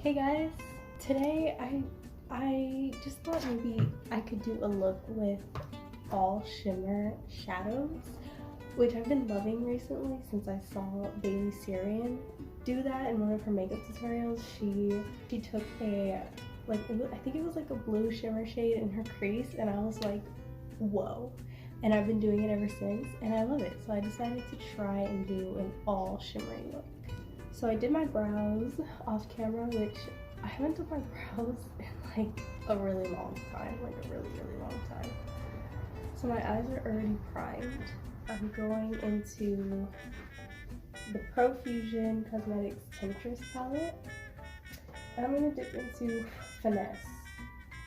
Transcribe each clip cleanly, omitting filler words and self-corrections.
Hey guys, today I just thought maybe I could do a look with all shimmer shadows, which I've been loving recently since I saw beezie do that in one of her makeup tutorials. She took a I think it was like a blue shimmer shade in her crease, and I was like, whoa. And I've been doing it ever since, and I love it. So I decided to try and do an all shimmery look. So I did my brows off camera, which I haven't done my brows in like a really long time, like a really long time. So my eyes are already primed. I'm going into the Profusion Cosmetics Temptress palette. And I'm gonna dip into Finesse.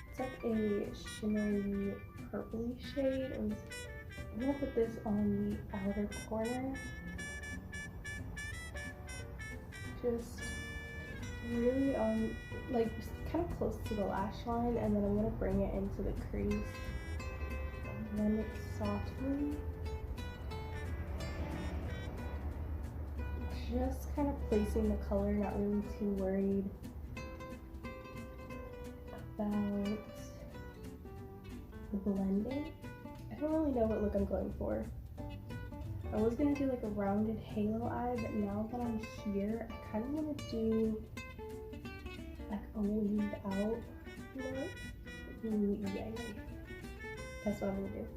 It's like a shimmery purpley shade. I'm gonna put this on the outer corner. Just really like kind of close to the lash line, and then I'm gonna bring it into the crease and blend it softly. Just kind of placing the color, not really too worried about the blending. I don't really know what look I'm going for. I was gonna do like a rounded halo eye, but now that I'm here, I kind of want to do like a winged out look. Yeah. That's what I'm gonna do.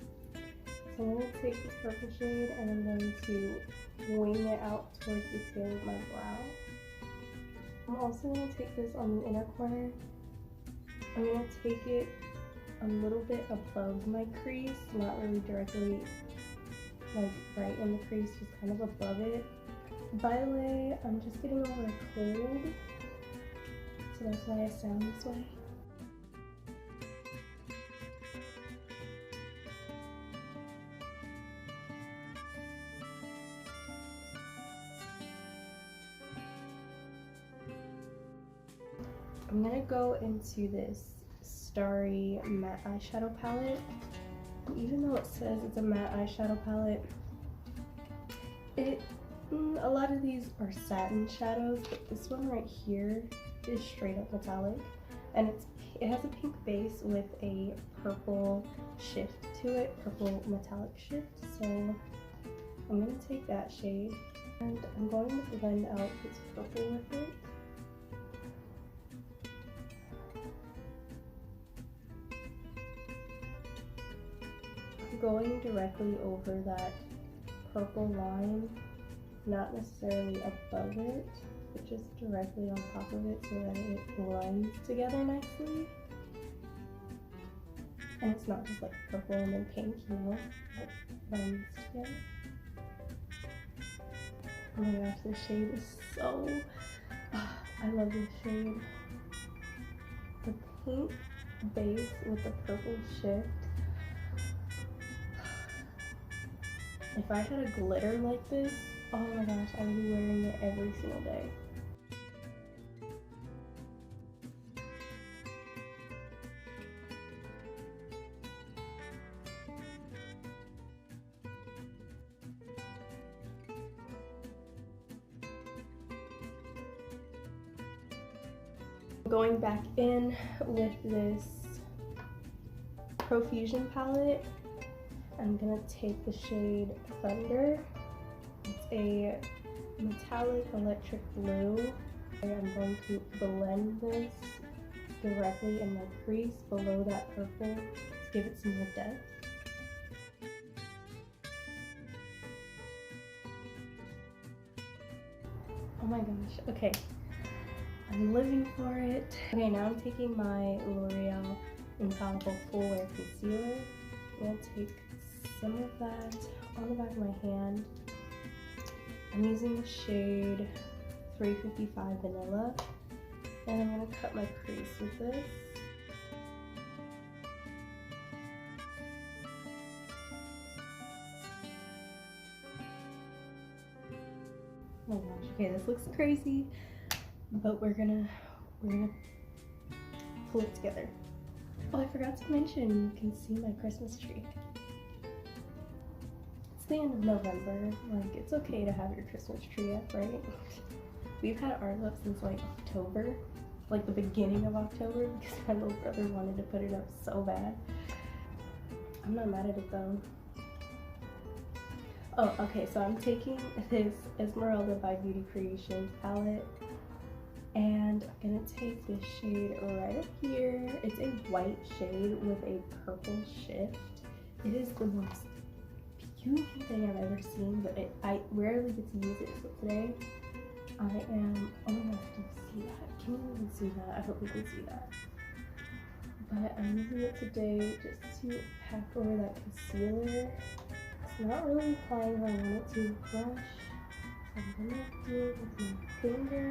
So I'm gonna take this purple shade and I'm going to wing it out towards the tail of my brow. I'm also gonna take this on the inner corner. I'm gonna take it a little bit above my crease, not really directly like right in the crease, just kind of above it. By the way, I'm just getting over a cold, so that's why I sound this way. I'm gonna go into this starry matte eyeshadow palette. Even though it says it's a matte eyeshadow palette, a lot of these are satin shadows, but this one right here is straight up metallic, and it has a pink base with a purple shift to it, purple metallic shift. So I'm gonna take that shade and I'm going to blend out this purple with it. Going directly over that purple line, not necessarily above it, but just directly on top of it so that it blends together nicely. And it's not just like purple and then pink, you know, it blends together. Oh my gosh, this shade is so, I love this shade. The pink base with the purple shift. If I had a glitter like this, oh my gosh, I would be wearing it every single day. Going back in with this Profusion palette, I'm gonna take the shade Thunder. It's a metallic electric blue. I'm going to blend this directly in my crease below that purple to give it some more depth. Oh my gosh, okay. I'm living for it. Okay, now I'm taking my L'Oreal Infallible Full Wear Concealer. I'm gonna take some of that on the back of my hand. I'm using the shade 355 Vanilla, and I'm gonna cut my crease with this. Oh my gosh, okay, this looks crazy, but we're gonna pull it together. Oh, I forgot to mention, you can see my Christmas tree. It's the end of November, like it's okay to have your Christmas tree up, right? We've had ours up since like October, like the beginning of October because my little brother wanted to put it up so bad. I'm not mad at it though. Oh, okay, so I'm taking this Esmeralda by Beauty Creations palette, and I'm gonna take this shade right up here. It's a white shade with a purple shift. It is the most beautiful thing I've ever seen, but I rarely get to use it, so today I am, oh my gosh, do you see that? Can you even see that? I hope you can see that. But I'm using it today just to pack over that concealer. It's not really applying how I want it to brush, so I'm gonna do it with my finger.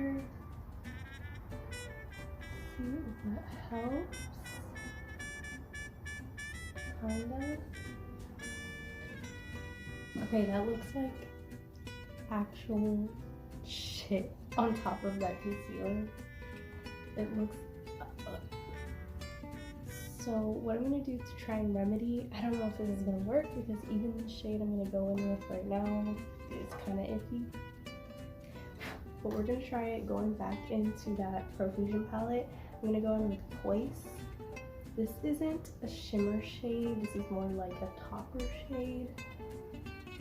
See if that helps. Kind of. Okay, that looks like actual shit on top of that concealer. It looks so what I'm gonna do to try and remedy, I don't know if this is gonna work because even the shade I'm gonna go in with right now is kind of iffy, but we're gonna try it going back into that Profusion palette. I'm gonna go in with Poise. This isn't a shimmer shade, this is more like a topper shade,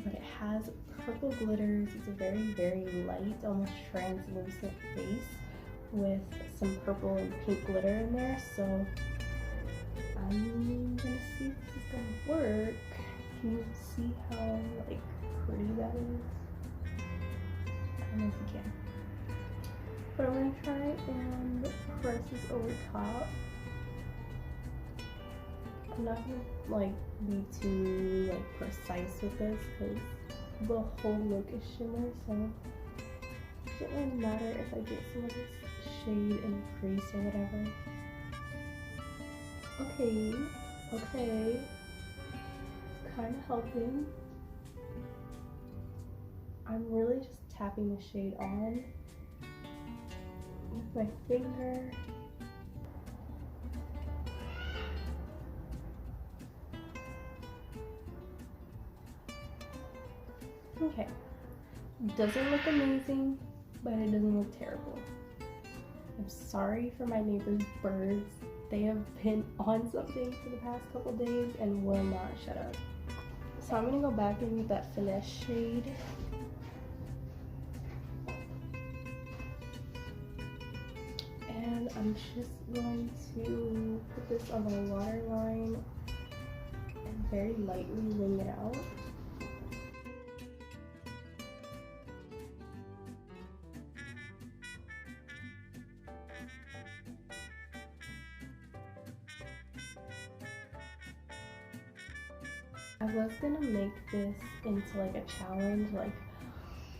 but it has purple glitters. It's a very light, almost translucent base with some purple and pink glitter in there. So I'm gonna see if this is gonna work. Can you see how like pretty that is? I don't know if you can. But I'm gonna try and press this over top. I'm not gonna like be too like precise with this because the whole look is shimmer, so it doesn't really matter if I get some of this shade in the crease or whatever. Okay, it's kind of helping. I'm really just tapping the shade on with my finger. Okay, doesn't look amazing, but it doesn't look terrible. I'm sorry for my neighbor's birds. They have been on something for the past couple days and will not shut up. So I'm gonna go back in with that Finesse shade. And I'm just going to put this on the waterline and very lightly wing it out. I was gonna make this into like a challenge, like,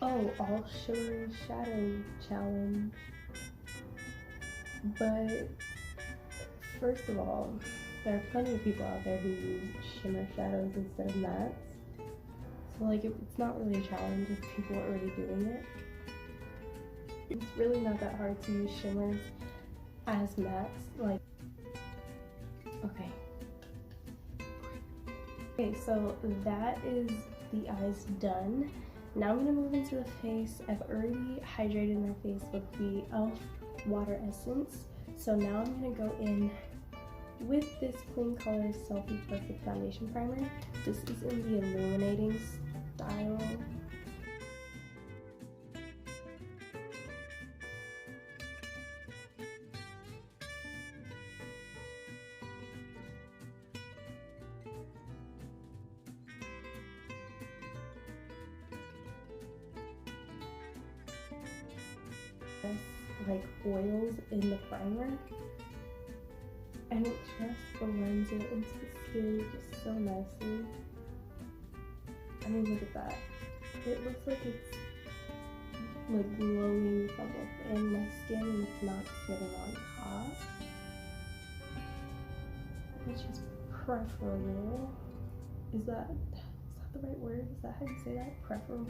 oh, all shimmer shadow challenge. But first of all, there are plenty of people out there who use shimmer shadows instead of mattes. So like it's not really a challenge if people are already doing it. It's really not that hard to use shimmers as mattes. Like, okay. Okay, so that is the eyes done. Now I'm gonna move into the face. I've already hydrated my face with the e.l.f. water essence. So now I'm gonna go in with this Clean Colors Selfie Perfect Foundation Primer. This is in the illuminating style. Like oils in the primer, and it just blends it into the skin just so nicely. I mean, look at that. It looks like it's like glowing from within my skin and it's not sitting on top, which is preferable. Is that the right word? Is that how you say that? Preferable?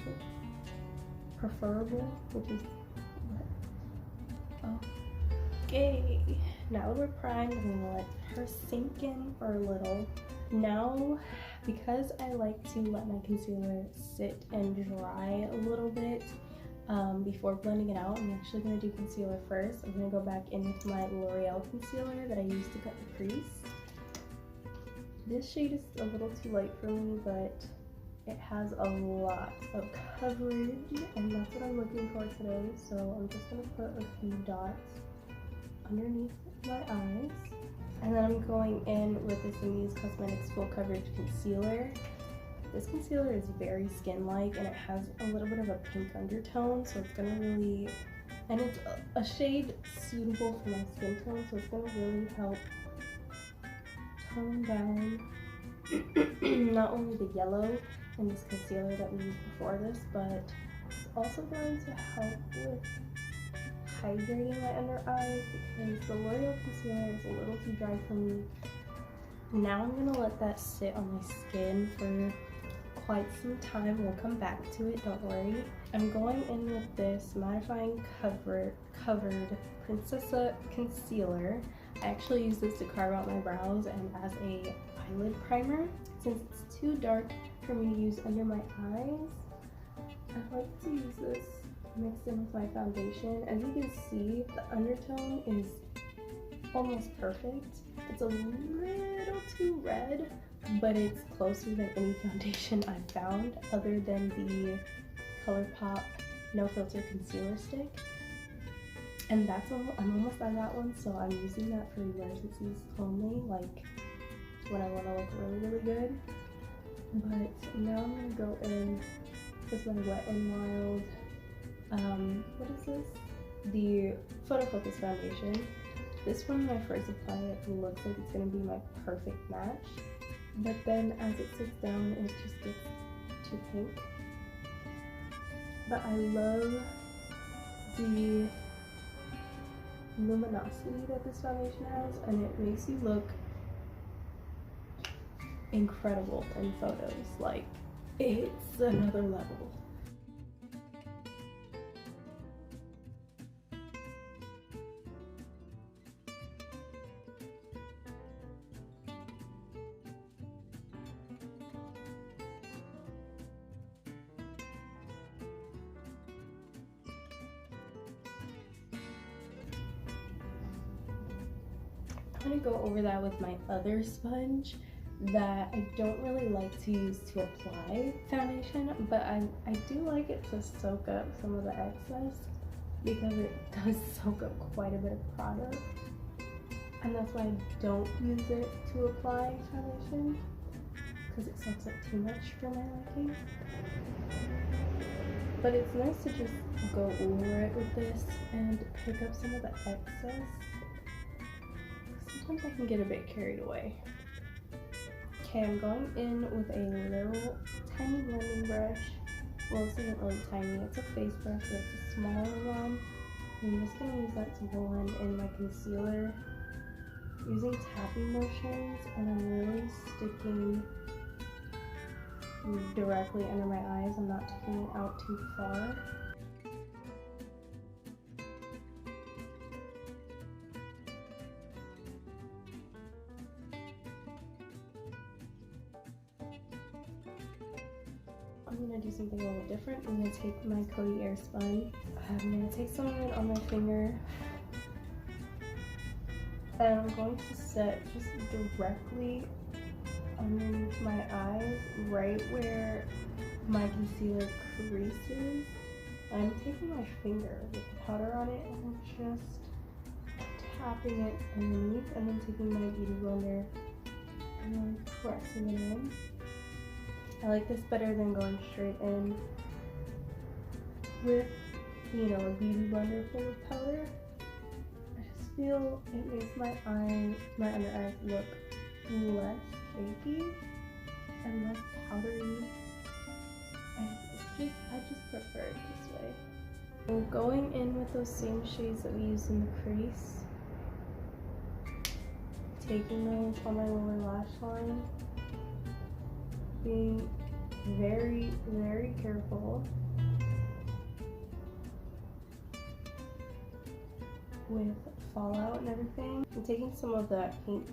Preferable, which is okay. Now that we're primed, I'm gonna let her sink in for a little. Now, because I like to let my concealer sit and dry a little bit, before blending it out. I'm actually going to do concealer first. I'm going to go back in with my L'Oreal concealer that I used to cut the crease. This shade is a little too light for me, but it has a lot of coverage, and that's what I'm looking for today. So I'm just going to put a few dots underneath my eyes. And then I'm going in with this s.beezie Cosmetics Full Coverage Concealer. This concealer is very skin-like, and it has a little bit of a pink undertone, so it's gonna really, and it's a shade suitable for my skin tone, so it's gonna really help tone down not only the yellow in this concealer that we used before this, but it's also going to help with hydrating my under eyes because the L'Oreal concealer is a little too dry for me. Now I'm gonna let that sit on my skin for quite some time. We'll come back to it, don't worry. I'm going in with this mattifying covered Princessa concealer. I actually use this to carve out my brows and as a eyelid primer. Since it's too dark for me to use under my eyes, I like to use this mixed in with my foundation. As you can see, the undertone is almost perfect. It's a little too red, but it's closer than any foundation I've found other than the ColourPop No Filter Concealer Stick. And that's all. I'm almost at that one, so I'm using that for emergencies only, like when I want to look really, really good. But now I'm going to go in with my Wet n Wild, what is this? The Photo Focus Foundation. This one, when I first apply it, looks like it's going to be my perfect match. But then as it sits down, it just gets too pink. But I love the luminosity that this foundation has, and it makes you look incredible in photos. Like, it's another level. I'm going to go over that with my other sponge that I don't really like to use to apply foundation, but I do like it to soak up some of the excess because it does soak up quite a bit of product, and that's why I don't use it to apply foundation, because it soaks up too much for my liking. But it's nice to just go over it with this and pick up some of the excess. Sometimes I can get a bit carried away. Okay, I'm going in with a little tiny blending brush. Well, this isn't really tiny, it's a face brush, but it's a smaller one. I'm just going to use that to blend in my concealer using tapping motions, and I'm really sticking directly under my eyes. I'm not taking it out too far. I'm going to do something a little different. I'm going to take my Coty Air sponge. I'm going to take some of it on my finger, and I'm going to set just directly underneath my eyes, right where my concealer creases. I'm taking my finger with the powder on it, and I'm just tapping it underneath, and then taking my beauty blender and then pressing it in. I like this better than going straight in with, you know, a beauty blender full of powder. I just feel it makes my under eyes look less cakey and less powdery. And I just prefer it this way. So going in with those same shades that we used in the crease, taking those on my lower lash line, being very, very careful with fallout and everything. I'm taking some of that pink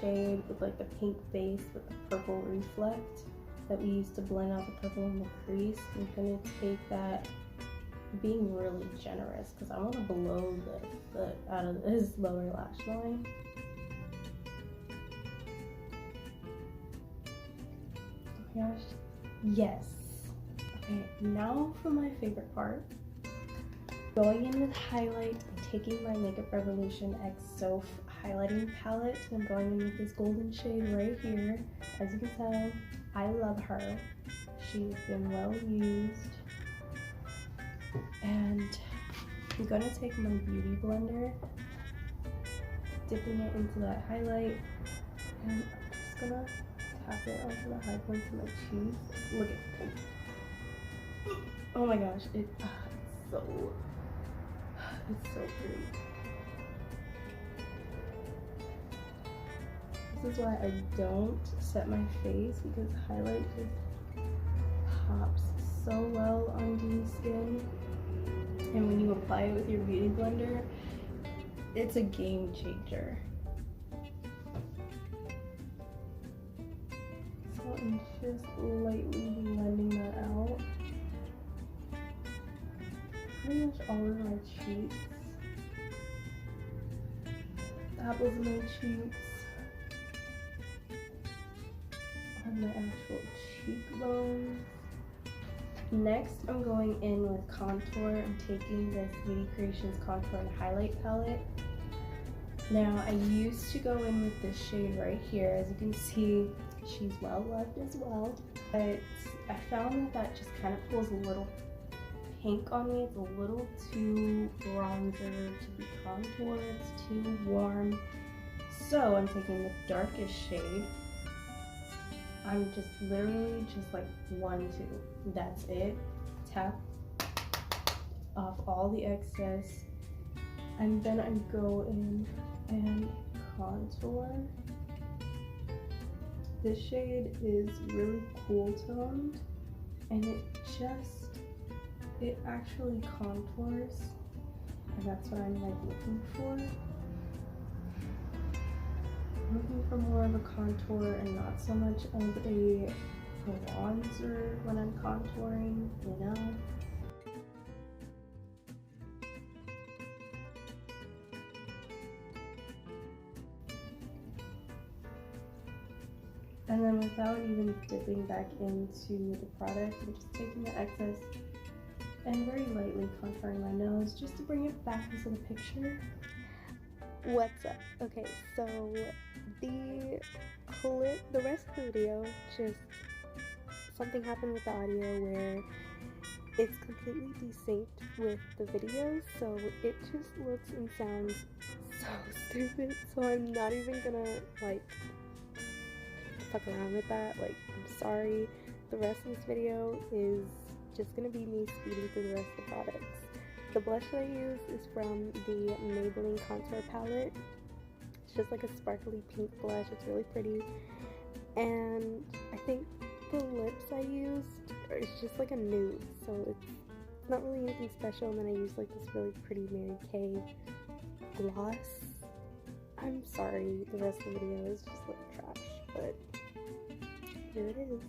shade with like the pink base with the purple reflect that we used to blend out the purple in the crease. I'm gonna take that being really generous because I want to blow the out of his lower lash line. Oh my gosh, yes. Okay, now for my favorite part. Going in with highlight and taking my Makeup Revolution X Soph highlighting palette. I'm going in with this golden shade right here. As you can tell, I love her. She's been well used. And I'm gonna take my beauty blender, dipping it into that highlight, and I'm just gonna tap it onto the high points of my cheeks. Look at it. Oh my gosh, it's so pretty. This is why I don't set my face, because highlight just pops so well on dewy skin. And when you apply it with your beauty blender, it's a game changer. So I'm just lightly blending that out. Pretty much all over my cheeks, the apples of my cheeks, on my actual cheekbones. Next, I'm going in with contour. I'm taking this Beauty Creations Contour and Highlight Palette. Now, I used to go in with this shade right here. As you can see, she's well loved as well. But I found that just kind of pulls a little pink on me. It's a little too bronzer to be contour. It's too warm. So I'm taking the darkest shade. I'm just literally just like 1, 2. That's it. Tap off all the excess. And then I go in and contour. This shade is really cool toned, and it actually contours, and that's what I'm like looking for. I'm looking for more of a contour and not so much of a bronzer when I'm contouring, you know? And then without even dipping back into the product, I'm just taking the excess and very lightly contouring my nose just to bring it back into the picture. What's up? Okay, so the rest of the video, just something happened with the audio where it's completely desynced with the video, so it just looks and sounds so stupid, so I'm not even gonna like fuck around with that. Like, I'm sorry. The rest of this video is just gonna be me speeding through the rest of the products. The blush that I use is from the Maybelline Contour Palette. It's just like a sparkly pink blush. It's really pretty. And I think the lips I used, it's just like a nude, so it's not really anything special. And then I used like this really pretty Mary Kay gloss. I'm sorry, the rest of the video is just like trash, but here it is.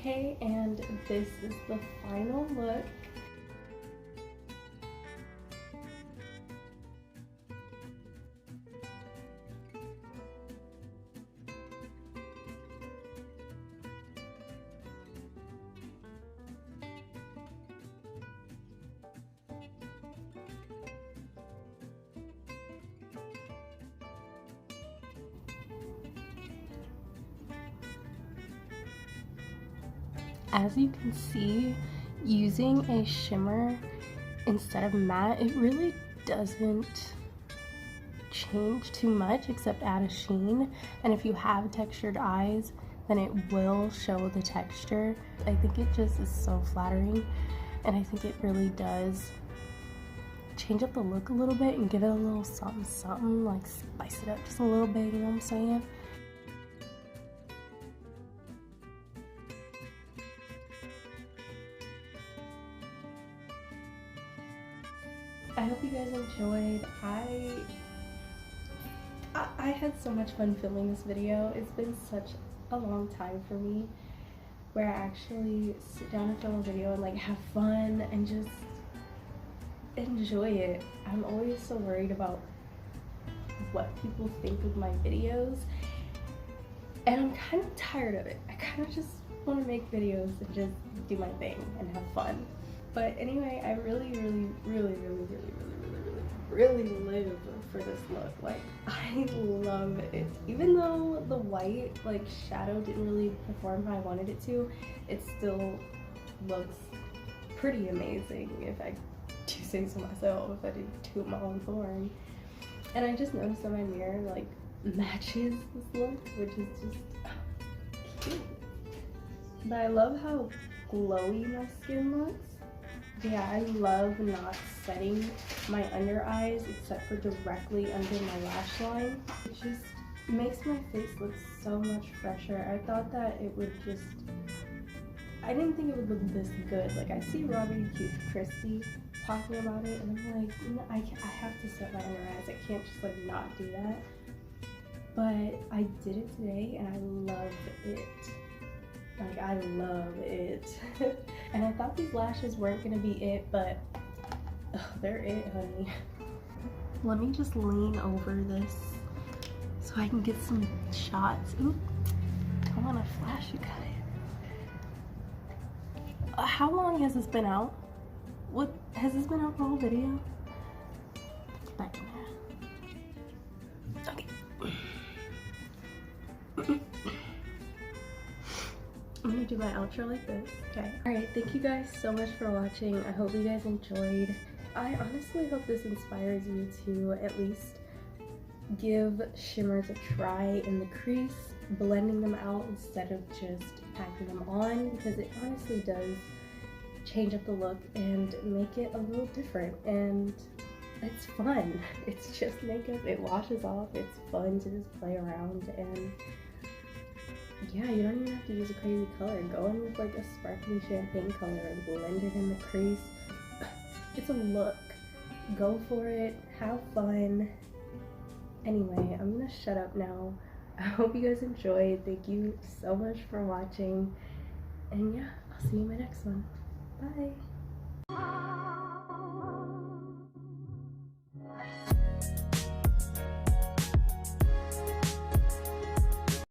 Okay, and this is the final look. As you can see, using a shimmer instead of matte, it really doesn't change too much except add a sheen. And if you have textured eyes, then it will show the texture. I think it just is so flattering, and I think it really does change up the look a little bit and give it a little something something, like spice it up just a little bit, you know what I'm saying? I hope you guys enjoyed. I had so much fun filming this video. It's been such a long time for me where I actually sit down and film a video and like have fun and just enjoy it. I'm always so worried about what people think of my videos, and I'm kind of tired of it. I kind of just want to make videos and just do my thing and have fun. But anyway, I really live for this look. Like, I love it. Even though the white like shadow didn't really perform how I wanted it to, it still looks pretty amazing, if I do say so myself, if I do toot my own horn. And I just noticed that my mirror like matches this look, which is just cute. But I love how glowy my skin looks. Yeah, I love not setting my under eyes except for directly under my lash line. It just makes my face look so much fresher. I thought that it would just, I didn't think it would look this good. Like, I see Robbie Cute Christy talking about it, and I'm like, no, I have to set my under eyes. I can't just like not do that. But I did it today and I love it. Like, I love it. And I thought these lashes weren't gonna be it, but they're it, honey. Let me just lean over this so I can get some shots. Ooh, I want to flash you guys. How long has this been out? What, has this been out the whole video? Back in there. Okay. I'm gonna do my outro like this. Okay. Alright, thank you guys so much for watching. I hope you guys enjoyed. I honestly hope this inspires you to at least give shimmers a try in the crease, blending them out instead of just packing them on, because it honestly does change up the look and make it a little different, and it's fun. It's just makeup, it washes off, it's fun to just play around, and yeah, you don't even have to use a crazy color. Go in with like a sparkly champagne color and blend it in the crease. It's a look. Go for it. Have fun. Anyway, I'm gonna shut up now. I hope you guys enjoyed. Thank you so much for watching. And yeah, I'll see you in my next one. Bye.